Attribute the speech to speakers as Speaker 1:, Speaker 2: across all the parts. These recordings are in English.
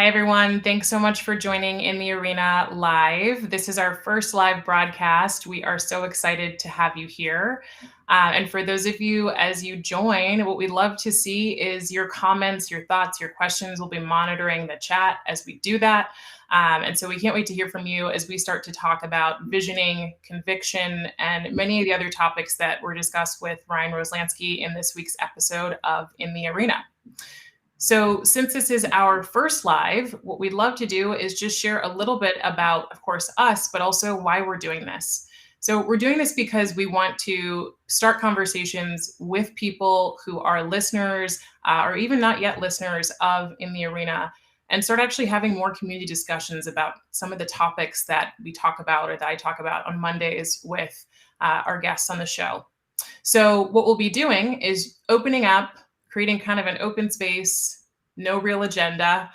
Speaker 1: Hi, everyone. Thanks so much for joining In the Arena live. This is our first live broadcast. We are so excited to have you here. And for those of you as you join, what we'd love to see is your comments, your thoughts, your questions. We'll be monitoring the chat as we do that. And so we can't wait to hear from you as we start to talk about visioning, conviction, and many of the other topics that were discussed with Ryan Roslansky in this week's episode of In the Arena. So since this is our first live, what we'd love to do is just share a little bit about, of course, us, but also why we're doing this. So we're doing this because we want to start conversations with people who are listeners or even not yet listeners of In the Arena, and start actually having more community discussions about some of the topics that we talk about or that I talk about on Mondays with our guests on the show. So what we'll be doing is opening up, creating kind of an open space, no real agenda,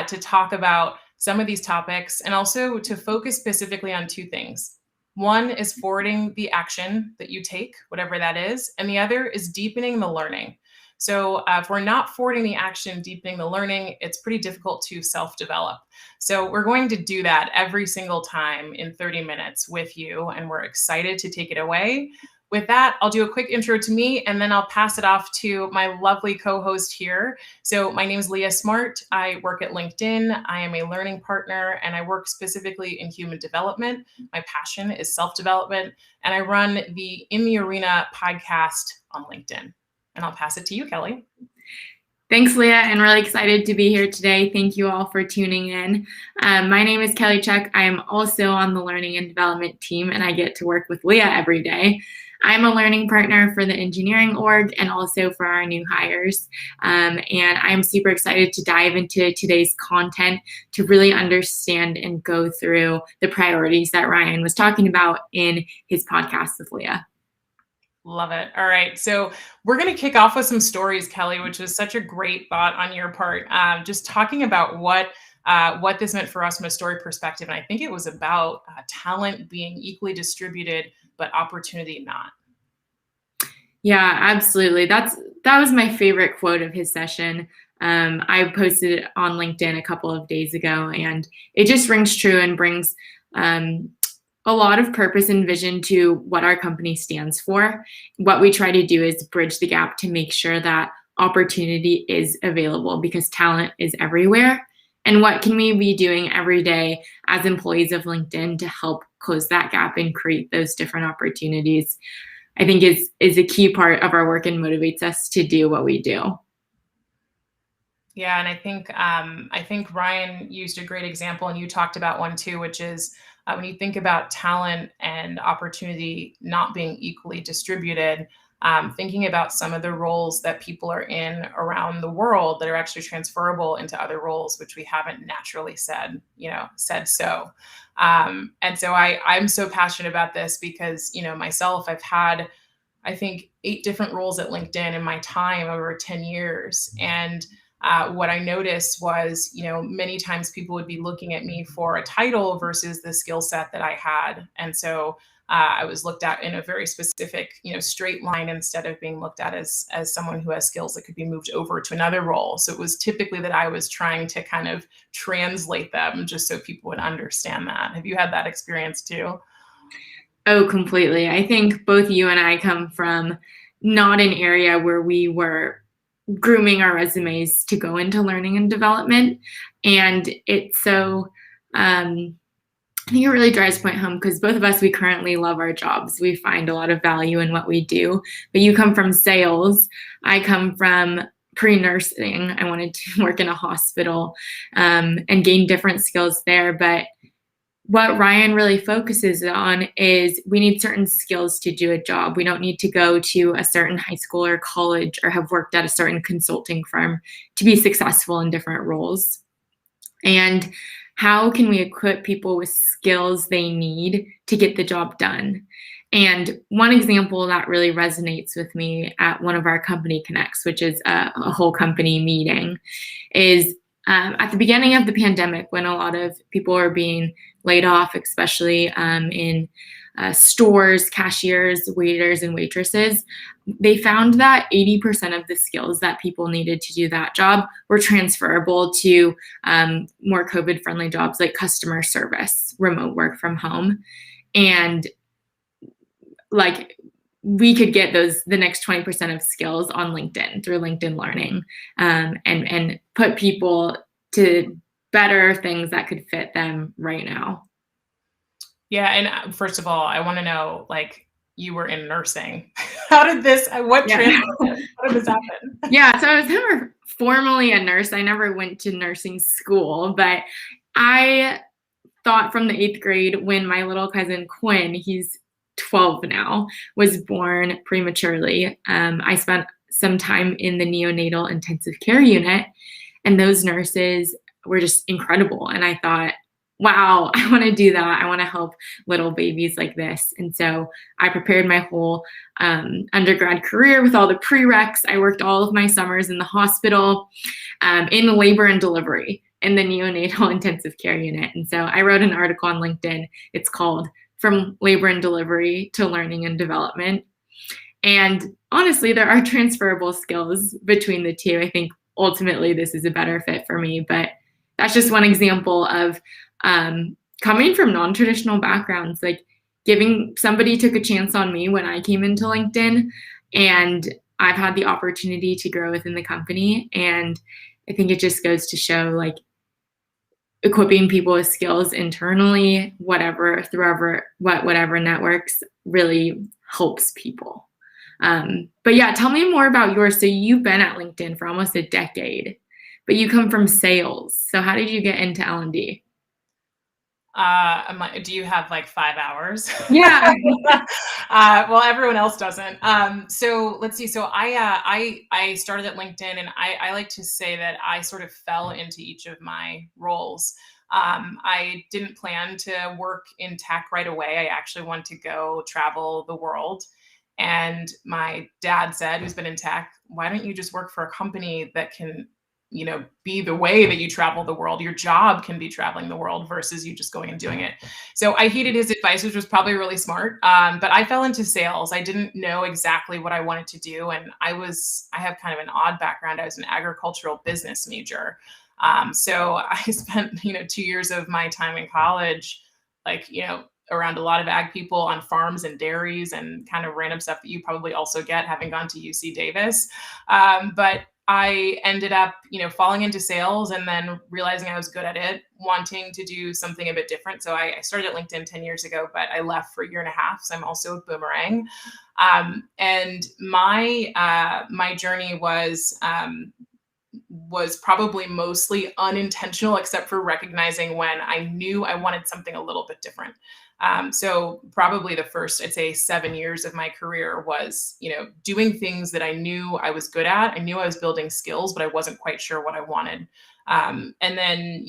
Speaker 1: to talk about some of these topics, and also to focus specifically on two things. One is forwarding the action that you take, whatever that is, and the other is deepening the learning. So if we're not forwarding the action, deepening the learning, it's pretty difficult to self-develop. So we're going to do that every single time in 30 minutes with you, and we're excited to take it away. With that, I'll do a quick intro to me, and then I'll pass it off to my lovely co-host here. So my name is Leah Smart. I work at LinkedIn. I am a learning partner, and I work specifically in human development. My passion is self-development, and I run the In the Arena podcast on LinkedIn. And I'll pass it to you, Kelly.
Speaker 2: Thanks, Leah, and really excited to be here today. Thank you all for tuning in. My name is Kelly Chuck. I am also on the learning and development team, and I get to work with Leah every day. I'm a learning partner for the engineering org and also for our new hires. And I'm super excited to dive into today's content to really understand and go through the priorities that Ryan was talking about in his podcast with Leah.
Speaker 1: Love it. All right. So we're going to kick off with some stories, Kelly, which was such a great thought on your part. Just talking about what this meant for us from a story perspective. And I think it was about talent being equally distributed, but opportunity not.
Speaker 2: Yeah, absolutely. That was my favorite quote of his session. I posted it on LinkedIn a couple of days ago, and it just rings true and brings a lot of purpose and vision to what our company stands for. What we try to do is bridge the gap to make sure that opportunity is available because talent is everywhere. And what can we be doing every day as employees of LinkedIn to help close that gap and create those different opportunities, I think is a key part of our work and motivates us to do what we do.
Speaker 1: Yeah, and I think Ryan used a great example, and you talked about one too, which is when you think about talent and opportunity not being equally distributed, thinking about some of the roles that people are in around the world that are actually transferable into other roles, which we haven't naturally said so. And so I'm so passionate about this because, myself, I've had, I think, 8 different roles at LinkedIn in my time over 10 years. And what I noticed was, many times people would be looking at me for a title versus the skill set that I had. And so I was looked at in a very specific, straight line instead of being looked at as someone who has skills that could be moved over to another role. So it was typically that I was trying to kind of translate them just so people would understand that. Have you had that experience too?
Speaker 2: Oh, completely. I think both you and I come from not an area where we were grooming our resumes to go into learning and development. And it's so, I think it really drives point home because both of us, we currently love our jobs. We find a lot of value in what we do. But you come from sales. I come from pre-nursing. I wanted to work in a hospital and gain different skills there. But what Ryan really focuses on is we need certain skills to do a job. We don't need to go to a certain high school or college or have worked at a certain consulting firm to be successful in different roles. And how can we equip people with skills they need to get the job done? And one example that really resonates with me at one of our company connects, which is a whole company meeting, is at the beginning of the pandemic when a lot of people were being laid off, especially in stores, cashiers, waiters, and waitresses, they found that 80% of the skills that people needed to do that job were transferable to more COVID-friendly jobs like customer service, remote work from home. And like we could get the next 20% of skills on LinkedIn through LinkedIn Learning, and put people to better things that could fit them right now.
Speaker 1: Yeah, and first of all, I want to know, like, you were in nursing. How did this? What translated? How did this happen?
Speaker 2: Yeah, so I was never formally a nurse. I never went to nursing school, but I thought from the 8th grade when my little cousin Quinn, he's 12 now, was born prematurely. I spent some time in the neonatal intensive care unit, and those nurses were just incredible. And I thought, wow, I want to do that. I want to help little babies like this. And so I prepared my whole undergrad career with all the prereqs. I worked all of my summers in the hospital, in labor and delivery in the neonatal intensive care unit. And so I wrote an article on LinkedIn. It's called From Labor and Delivery to Learning and Development. And honestly, there are transferable skills between the two. I think ultimately this is a better fit for me, but that's just one example of coming from non-traditional backgrounds. Like somebody took a chance on me when I came into LinkedIn, and I've had the opportunity to grow within the company. And I think it just goes to show, like, equipping people with skills internally, whatever networks really helps people. But yeah, tell me more about yours. So you've been at LinkedIn for almost a decade, but you come from sales. So how did you get into L&D?
Speaker 1: Do you have like 5 hours?
Speaker 2: Yeah.
Speaker 1: Well, everyone else doesn't. So let's see. So I started at LinkedIn, and I like to say that I sort of fell into each of my roles. I didn't plan to work in tech right away. I actually wanted to go travel the world. And my dad said, who's been in tech, why don't you just work for a company that can, be the way that you travel the world? Your job can be traveling the world versus you just going and doing it. So I heeded his advice, which was probably really smart. But I fell into sales. I didn't know exactly what I wanted to do. And I have kind of an odd background. I was an agricultural business major. So I spent, 2 years of my time in college, around a lot of ag people on farms and dairies and kind of random stuff that you probably also get having gone to UC Davis. But I ended up, falling into sales and then realizing I was good at it, wanting to do something a bit different. So I started at LinkedIn 10 years ago, but I left for a year and a half. So I'm also a boomerang. And my journey was probably mostly unintentional, except for recognizing when I knew I wanted something a little bit different. So probably the first, I'd say, 7 years of my career was, doing things that I knew I was good at. I knew I was building skills, but I wasn't quite sure what I wanted. And then,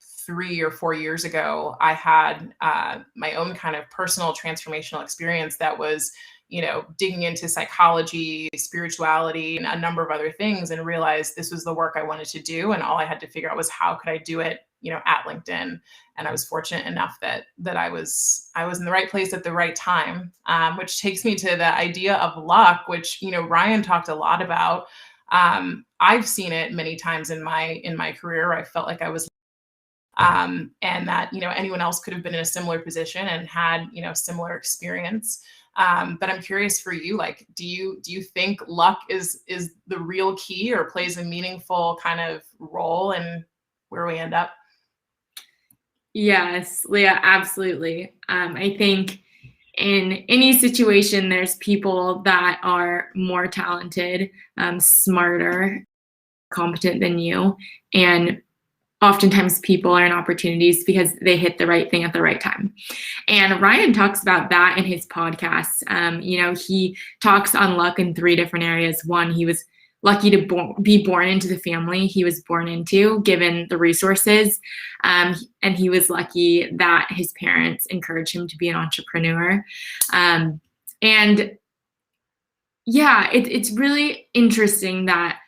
Speaker 1: 3 or 4 years ago, I had my own kind of personal transformational experience that was, digging into psychology, spirituality, and a number of other things, and realized this was the work I wanted to do. And all I had to figure out was how could I do it, at LinkedIn. And I was fortunate enough that I was in the right place at the right time, which takes me to the idea of luck, which, Ryan talked a lot about. I've seen it many times in my career. I felt like I was, and that, anyone else could have been in a similar position and had, similar experience. But I'm curious for you, like, do you think luck is the real key, or plays a meaningful kind of role in where we end up?
Speaker 2: Yes, Leah, absolutely. I think in any situation, there's people that are more talented, smarter, competent than you. And oftentimes people are in opportunities because they hit the right thing at the right time. And Ryan talks about that in his podcast. He talks on luck in 3 different areas. One, he was lucky to be born into the family he was born into, given the resources. And he was lucky that his parents encouraged him to be an entrepreneur. And yeah, it's really interesting that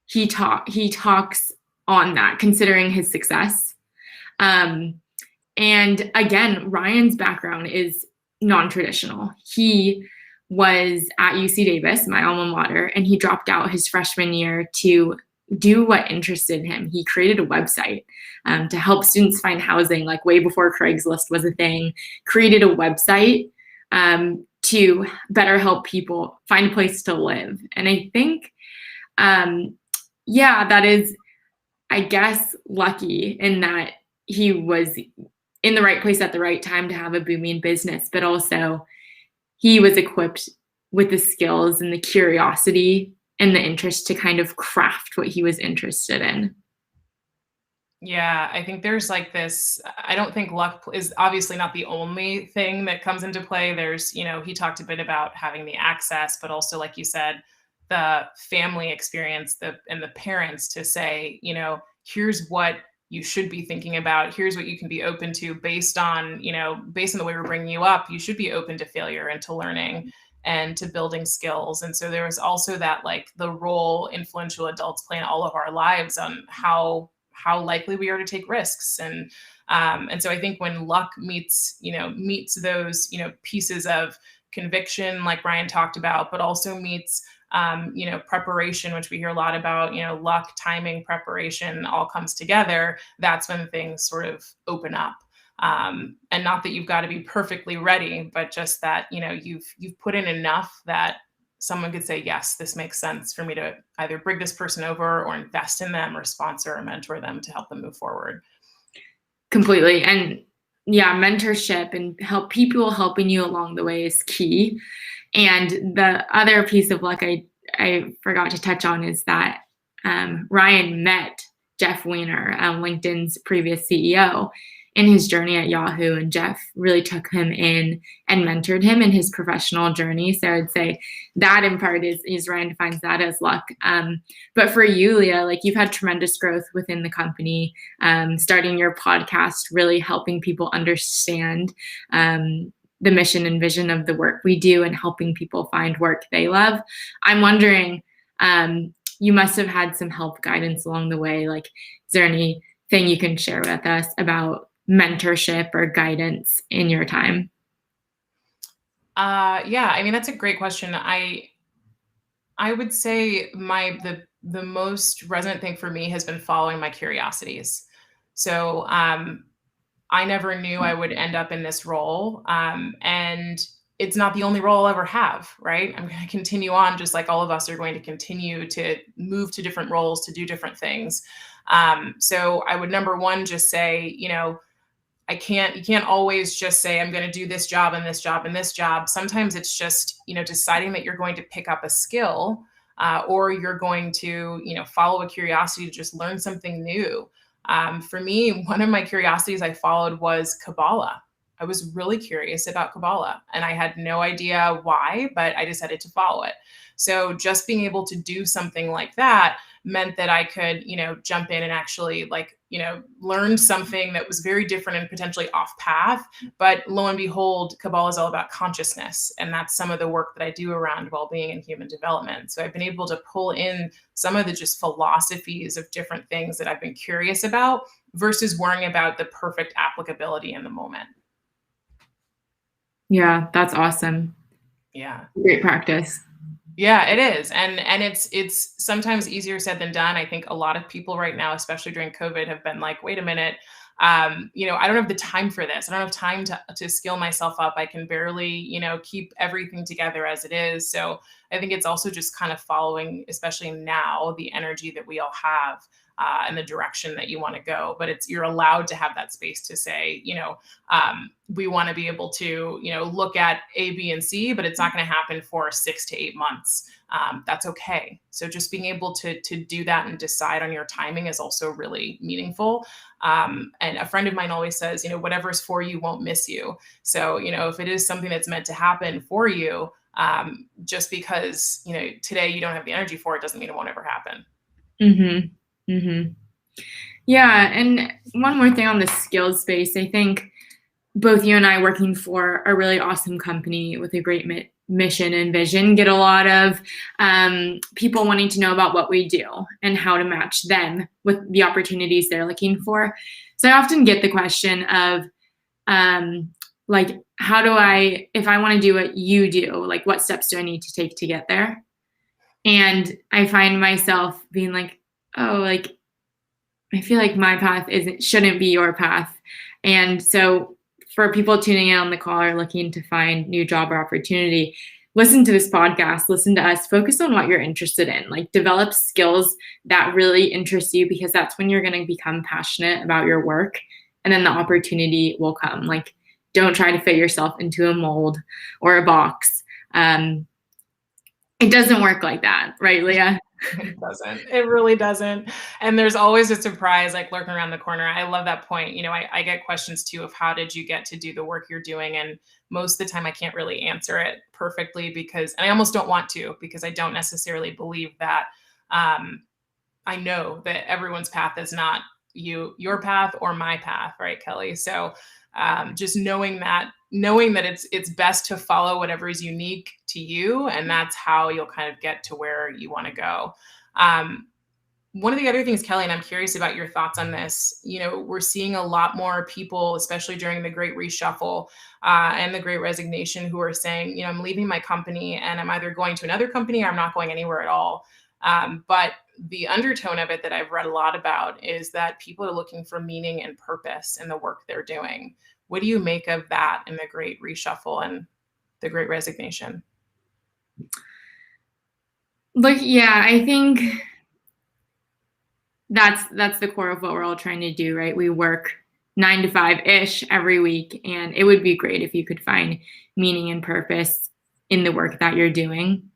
Speaker 2: he talks on that, considering his success. And again, Ryan's background is non-traditional. He was at UC Davis, my alma mater, and he dropped out his freshman year to do what interested him. He created a website to help students find housing, like way before Craigslist was a thing. Created a website to better help people find a place to live. And I think, that is, I guess, lucky in that he was in the right place at the right time to have a booming business, but also he was equipped with the skills and the curiosity and the interest to kind of craft what he was interested in.
Speaker 1: Yeah, I think there's like this, I don't think luck is obviously not the only thing that comes into play. There's, he talked a bit about having the access, but also, like you said, the family experience, and the parents to say, here's what you should be thinking about. Here's what you can be open to based on the way we're bringing you up. You should be open to failure and to learning and to building skills. And so there was also that, like, the role influential adults play in all of our lives on how likely we are to take risks. And so I think when luck meets those, pieces of conviction, like Ryan talked about, but also meets, preparation, which we hear a lot about, luck, timing, preparation all comes together. That's when things sort of open up. And not that you've got to be perfectly ready, but just that, you've put in enough that someone could say, yes, this makes sense for me to either bring this person over or invest in them or sponsor or mentor them to help them move forward.
Speaker 2: Completely. And mentorship and people helping you along the way is key. And the other piece of luck I forgot to touch on is that Ryan met Jeff Weiner, LinkedIn's previous CEO, in his journey at Yahoo, and Jeff really took him in and mentored him in his professional journey. So I'd say that in part is Ryan defines that as luck. But for you, Leah, like, you've had tremendous growth within the company, starting your podcast, really helping people understand the mission and vision of the work we do and helping people find work they love. I'm wondering, you must have had some help, guidance along the way. Like, is there anything you can share with us about mentorship or guidance in your time?
Speaker 1: Yeah, I mean, that's a great question. I would say the most resonant thing for me has been following my curiosities. So I never knew I would end up in this role. And it's not the only role I'll ever have, right? I'm going to continue on, just like all of us are going to continue to move to different roles, to do different things. So I would, number one, just say, you can't always just say, I'm going to do this job and this job and this job. Sometimes it's just, deciding that you're going to pick up a skill, or you're going to, follow a curiosity to just learn something new. For me, one of my curiosities I followed was Kabbalah. I was really curious about Kabbalah, and I had no idea why, but I decided to follow it. So just being able to do something like that meant that I could, jump in and actually, learn something that was very different and potentially off path. But lo and behold, Kabbalah is all about consciousness. And that's some of the work that I do around well-being and human development. So I've been able to pull in some of the just philosophies of different things that I've been curious about versus worrying about the perfect applicability in the moment.
Speaker 2: Yeah, that's awesome.
Speaker 1: Yeah.
Speaker 2: Great practice.
Speaker 1: Yeah, it is. And it's sometimes easier said than done. I think a lot of people right now, especially during COVID, have been like, wait a minute, I don't have the time for this. I don't have time to skill myself up. I can barely, keep everything together as it is. So I think it's also just kind of following, especially now, the energy that we all have, and the direction that you want to go. But you're allowed to have that space to say, we want to be able to, look at A, B, and C, but it's not going to happen for 6 to 8 months. That's okay. So just being able to do that and decide on your timing is also really meaningful. And a friend of mine always says, whatever's for you won't miss you. So, if it is something that's meant to happen for you, just because, today you don't have the energy for it doesn't mean it won't ever happen.
Speaker 2: Mm-hmm. Mm-hmm. Yeah. And one more thing on the skills space, I think both you and I, working for a really awesome company with a great mission and vision, get a lot of people wanting to know about what we do and how to match them with the opportunities they're looking for. So I often get the question of, like, how do I, if I want to do what you do, like, what steps do I need to take to get there? And I find myself being like, oh, like, I feel like my path shouldn't be your path. And so for people tuning in on the call or looking to find new job or opportunity, listen to this podcast, listen to us, focus on what you're interested in, like develop skills that really interest you, because that's when you're going to become passionate about your work, and then the opportunity will come. Like, don't try to fit yourself into a mold or a box. It doesn't work like that, right, Leah?
Speaker 1: It doesn't. It really doesn't. And there's always a surprise like lurking around the corner. I love that point. I get questions too of how did you get to do the work you're doing? And most of the time I can't really answer it perfectly and I almost don't want to, because I don't necessarily believe that. I know that everyone's path is not your path or my path, right, Kelly? So just knowing that it's best to follow whatever is unique to you, and that's how you'll kind of get to where you want to go. One of the other things, Kelly, and I'm curious about your thoughts on this, we're seeing a lot more people, especially during the Great Reshuffle and the Great Resignation, who are saying, I'm leaving my company and I'm either going to another company or I'm not going anywhere at all. But the undertone of it that I've read a lot about is that people are looking for meaning and purpose in the work they're doing. What do you make of that in the Great Reshuffle and the Great Resignation?
Speaker 2: Look, yeah, I think that's the core of what we're all trying to do, right? We work 9 to 5-ish every week, and it would be great if you could find meaning and purpose in the work that you're doing.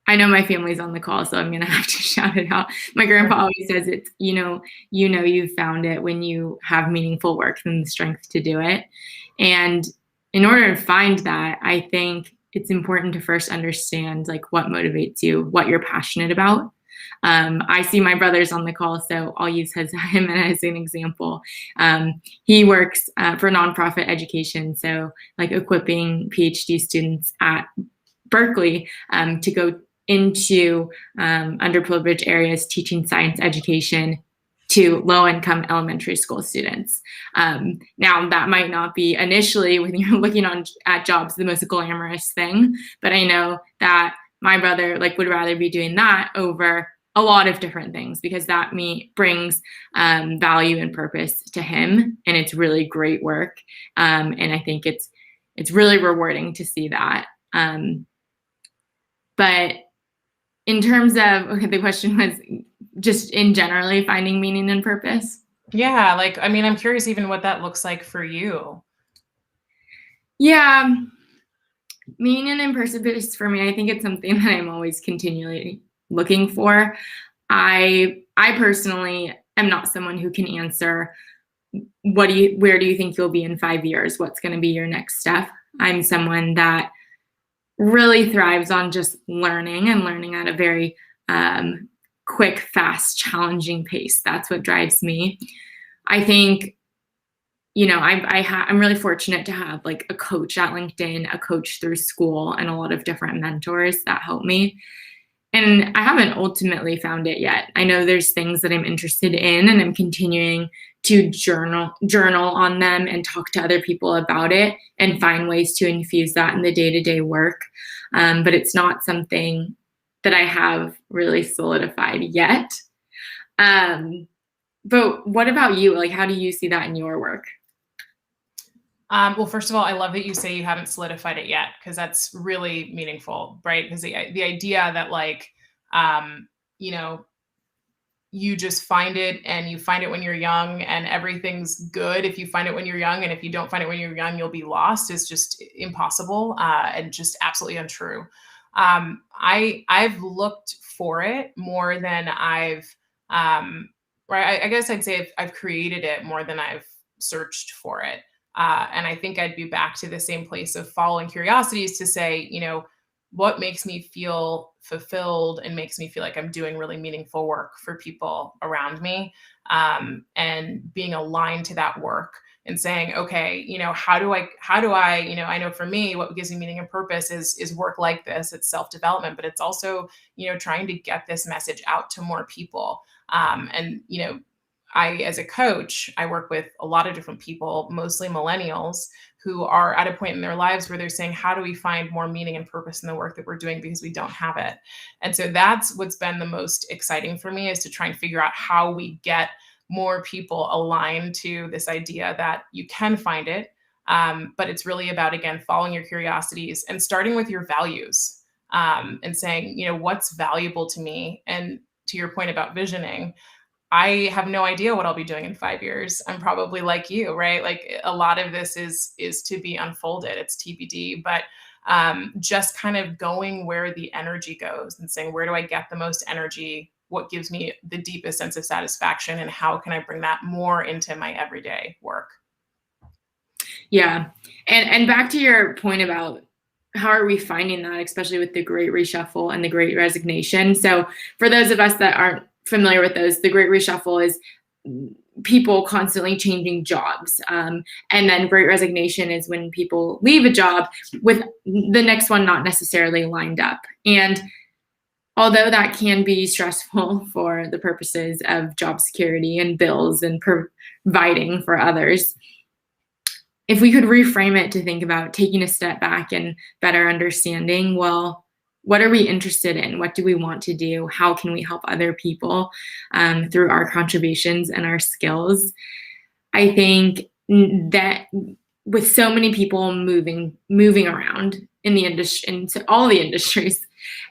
Speaker 2: I know my family's on the call, so I'm gonna have to shout it out. My grandpa always says it's, you've found it when you have meaningful work and the strength to do it. And in order to find that, I think it's important to first understand like what motivates you, what you're passionate about. I see my brother's on the call, so I'll use him as an example. He works for nonprofit education, so like equipping PhD students at Berkeley to go into underprivileged areas, teaching science education to low-income elementary school students. Now, that might not be initially, when you're looking at jobs, the most glamorous thing, but I know that my brother would rather be doing that over a lot of different things, because that brings value and purpose to him, and it's really great work. And I think it's really rewarding to see that. But in terms of, the question was just in generally finding meaning and purpose.
Speaker 1: Yeah, I'm curious even what that looks like for you.
Speaker 2: Yeah, meaning and purpose for me, I think it's something that I'm always continually looking for. I personally am not someone who can answer where do you think you'll be in 5 years? What's going to be your next step? I'm someone that really thrives on just learning at a very quick, fast, challenging pace. That's what drives me. I think, I'm really fortunate to have a coach at LinkedIn, a coach through school, and a lot of different mentors that help me. And I haven't ultimately found it yet. I know there's things that I'm interested in, and I'm continuing to journal on them and talk to other people about it and find ways to infuse that in the day-to-day work. But it's not something that I have really solidified yet. But what about you? How do you see that in your work?
Speaker 1: Well, first of all, I love that you say you haven't solidified it yet, because that's really meaningful, right? Because the idea that you just find it, and you find it when you're young and everything's good if you find it when you're young, and if you don't find it when you're young, you'll be lost, is just impossible and just absolutely untrue. I've looked for it more than I've, right? I guess I'd say I've created it more than I've searched for it. And I think I'd be back to the same place of following curiosities to say, what makes me feel fulfilled and makes me feel like I'm doing really meaningful work for people around me, and being aligned to that work and saying, okay, how do I, I know for me, what gives me meaning and purpose is work like this. It's self-development, but it's also, trying to get this message out to more people. And, as a coach, I work with a lot of different people, mostly millennials, who are at a point in their lives where they're saying, how do we find more meaning and purpose in the work that we're doing because we don't have it? And so that's what's been the most exciting for me, is to try and figure out how we get more people aligned to this idea that you can find it. But it's really about, again, following your curiosities and starting with your values, and saying, what's valuable to me? And to your point about visioning, I have no idea what I'll be doing in 5 years. I'm probably like you, right? Like, a lot of this is to be unfolded. It's TBD, but just kind of going where the energy goes and saying, where do I get the most energy? What gives me the deepest sense of satisfaction? And how can I bring that more into my everyday work?
Speaker 2: Yeah. And back to your point about how are we finding that, especially with the Great Reshuffle and the Great Resignation. So for those of us that aren't familiar with those, the Great Reshuffle is people constantly changing jobs. And then Great Resignation is when people leave a job with the next one not necessarily lined up. And although that can be stressful for the purposes of job security and bills and providing for others, if we could reframe it to think about taking a step back and better understanding, well, what are we interested in? What do we want to do? How can we help other people through our contributions and our skills? I think that with so many people moving around in the industry, into all the industries,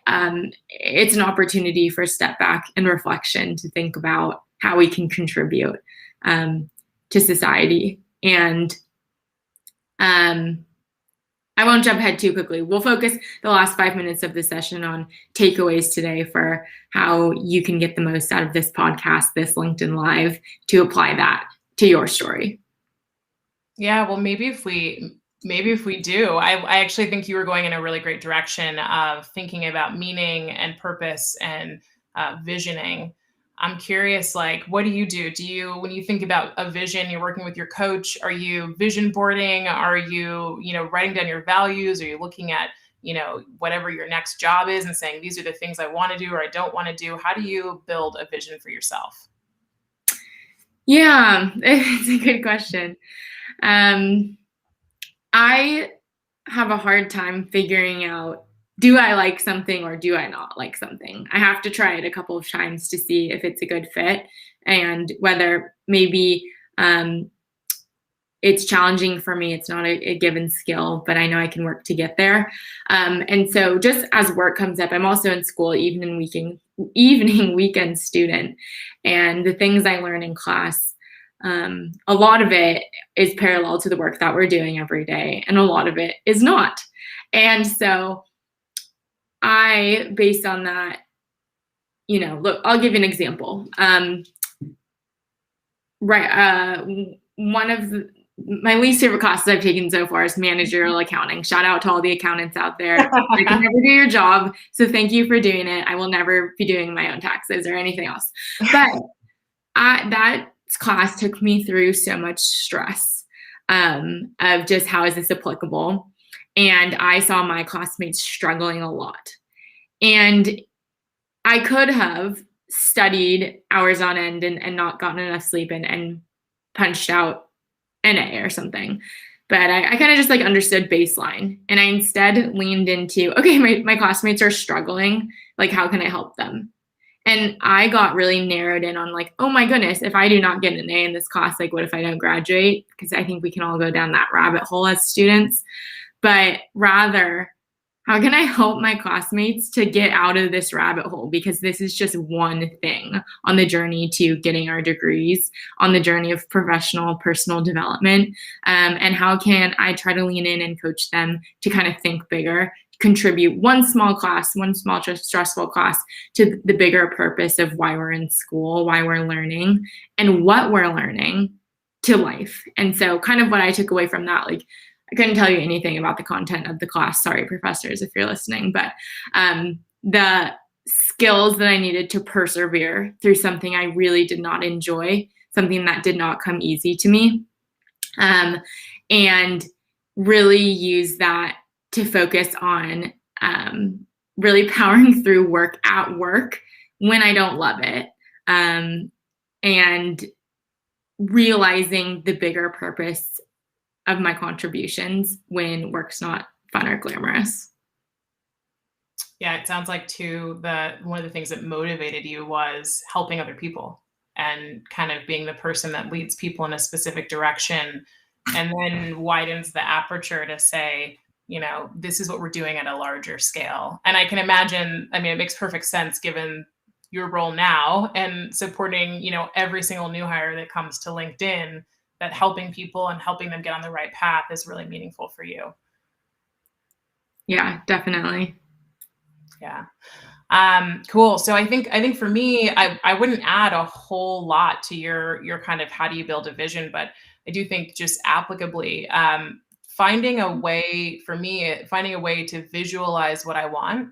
Speaker 2: it's an opportunity for a step back and reflection to think about how we can contribute to society. And I won't jump ahead too quickly. We'll focus the last 5 minutes of the session on takeaways today for how you can get the most out of this podcast, this LinkedIn Live, to apply that to your story.
Speaker 1: Yeah, well, maybe if we do, I actually think you were going in a really great direction of thinking about meaning and purpose and visioning. I'm curious, like, what do you do? When you think about a vision, you're working with your coach, are you vision boarding? Are you, writing down your values? Are you looking at, whatever your next job is and saying, these are the things I want to do or I don't want to do? How do you build a vision for yourself?
Speaker 2: Yeah, it's a good question. I have a hard time figuring out, do I like something or do I not like something? I have to try it a couple of times to see if it's a good fit and whether maybe it's challenging for me. It's not a given skill, but I know I can work to get there. And so just as work comes up, I'm also in school, evening weekend student. And the things I learn in class, a lot of it is parallel to the work that we're doing every day, and a lot of it is not. And so based on that, look, I'll give you an example. One of my least favorite classes I've taken so far is managerial accounting. Shout out to all the accountants out there. I can never do your job, so thank you for doing it. I will never be doing my own taxes or anything else. But that class took me through so much stress of just how is this applicable. And I saw my classmates struggling a lot. And I could have studied hours on end and not gotten enough sleep and punched out an A or something. But I kind of just understood baseline. And I instead leaned into, okay, my classmates are struggling. Like, how can I help them? And I got really narrowed in on oh my goodness, if I do not get an A in this class, what if I don't graduate? Because I think we can all go down that rabbit hole as students. But rather, how can I help my classmates to get out of this rabbit hole? Because this is just one thing on the journey to getting our degrees, on the journey of professional, personal development. And how can I try to lean in and coach them to kind of think bigger, contribute one small stressful class to the bigger purpose of why we're in school, why we're learning, and what we're learning to life. And so kind of what I took away from that, I couldn't tell you anything about the content of the class. Sorry, professors, if you're listening. But the skills that I needed to persevere through something I really did not enjoy, something that did not come easy to me, and really use that to focus on really powering through work at work when I don't love it. And realizing the bigger purpose of my contributions when work's not fun or glamorous.
Speaker 1: Yeah, it sounds like too the one of the things that motivated you was helping other people and kind of being the person that leads people in a specific direction and then widens the aperture to say, this is what we're doing at a larger scale. And I can imagine, I mean, it makes perfect sense given your role now and supporting, every single new hire that comes to LinkedIn, that helping people and helping them get on the right path is really meaningful for you.
Speaker 2: Yeah, definitely.
Speaker 1: Yeah. Cool. So I think for me, I wouldn't add a whole lot to your kind of how do you build a vision, but I do think just applicably, finding a way for me, finding a way to visualize what I want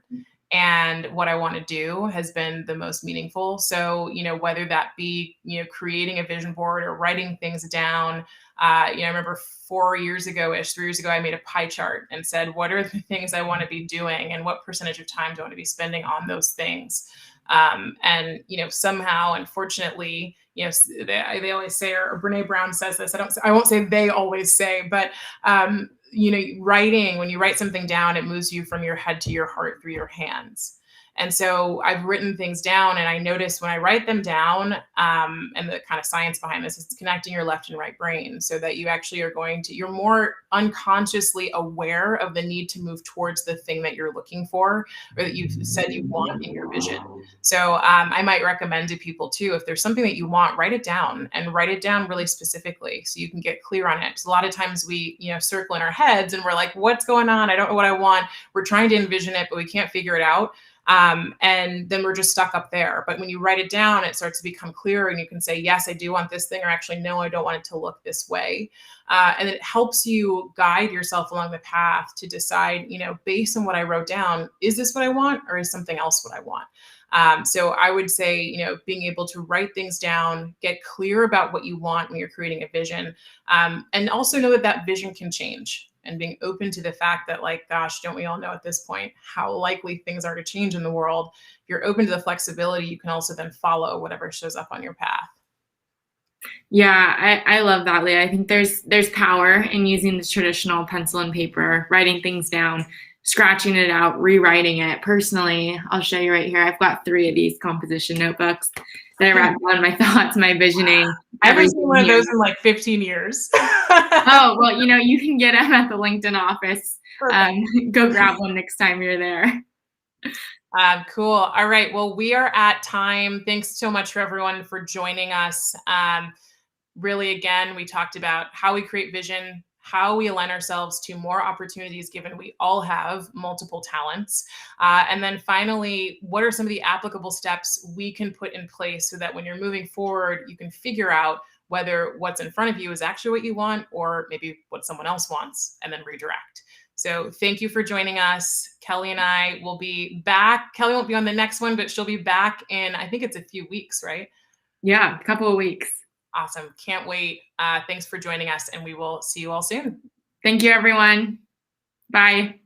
Speaker 1: and what I want to do has been the most meaningful. So, whether that be, creating a vision board or writing things down. I remember 4 years ago ish, 3 years ago, I made a pie chart and said, what are the things I want to be doing and what percentage of time do I want to be spending on those things? And, somehow, unfortunately, they always say, or Brene Brown says this, I won't say they always say, but, when you write something down, it moves you from your head to your heart through your hands. And so I've written things down, and I notice when I write them down, and the kind of science behind this is connecting your left and right brain so that you actually you're more unconsciously aware of the need to move towards the thing that you're looking for or that you've said you want in your vision. So I might recommend to people too, if there's something that you want, write it down and write it down really specifically so you can get clear on it. So a lot of times we, circle in our heads and we're like, what's going on? I don't know what I want. We're trying to envision it, but we can't figure it out. And then we're just stuck up there. But when you write it down, it starts to become clearer and you can say, yes, I do want this thing, or actually, no, I don't want it to look this way. And it helps you guide yourself along the path to decide, based on what I wrote down, is this what I want or is something else what I want? So I would say, being able to write things down, get clear about what you want when you're creating a vision, and also know that vision can change and being open to the fact that, like, gosh, don't we all know at this point how likely things are to change in the world? If you're open to the flexibility, you can also then follow whatever shows up on your path.
Speaker 2: Yeah, I love that, Leah. I think there's power in using the traditional pencil and paper, writing things down, scratching it out, rewriting it. Personally, I'll show you right here. I've got 3 of these composition notebooks that I write down my thoughts, my visioning.
Speaker 1: I haven't seen one of those in like 15 years.
Speaker 2: Oh, well, you can get them at the LinkedIn office. Go grab one next time you're there.
Speaker 1: Cool. All right. Well, we are at time. Thanks so much for everyone for joining us. Really, again, we talked about how we create vision, how we align ourselves to more opportunities, given we all have multiple talents. And then finally, what are some of the applicable steps we can put in place so that when you're moving forward, you can figure out whether what's in front of you is actually what you want or maybe what someone else wants, and then redirect. So thank you for joining us. Kelly and I will be back. Kelly won't be on the next one, but she'll be back in, I think it's a few weeks, right?
Speaker 2: Yeah, a couple of weeks.
Speaker 1: Awesome. Can't wait. Thanks for joining us, and we will see you all soon.
Speaker 2: Thank you, everyone. Bye.